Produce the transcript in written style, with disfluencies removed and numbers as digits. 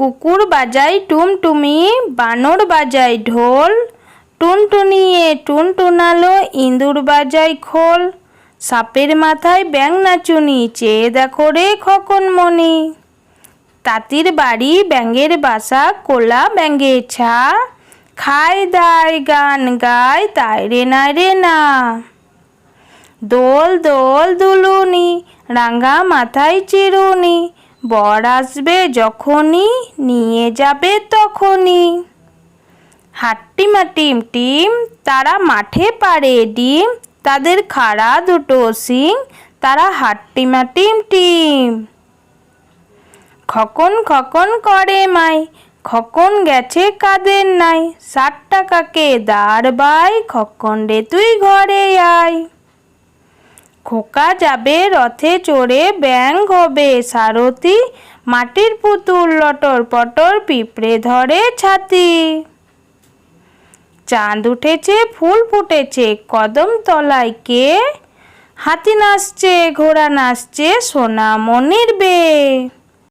কুকুর বাজায় টুমটুমি, বানর বাজায় ঢোল, টুনটুনিয়ে টুনটুনালো, ইঁদুর বাজায় খোল। সাপের মাথায় ব্যাঙ নাচুনি, চেয়ে দেখো রে খোকনমণি। তাঁতির বাড়ি ব্যাঙের বাসা, কোলা ব্যাঙের ছা, খায় দায় গান গায় তাই রে নাই রে না। দোল দোল দুলুনি, রাঙা মাথায় চিরুনি, বর আসবে যখনই, নিয়ে যাবে তখনই। হাট্টিমা টিম টিম, তারা মাঠে পাড়ে ডিম, তাদের খাড়া দুটো শিং, তারা হাট্টিমা টিম টিম। খকন খকন করে মাই, খকন গেছে কাদের নাই, 60 টাকাকে দাঁড় বাই, খকন রে তুই ঘরে আয়। খোকা যাবে রথে চড়ে, ব্যাঙ হবে সারথি, মাটির পুতুল লটর পটর, পিঁপড়ে ধরে ছাতি। চাঁদ উঠেছে ফুল ফুটেছে, কদম তলায় কে, হাতি নাচছে ঘোড়া নাচছে, সোনামণির বে।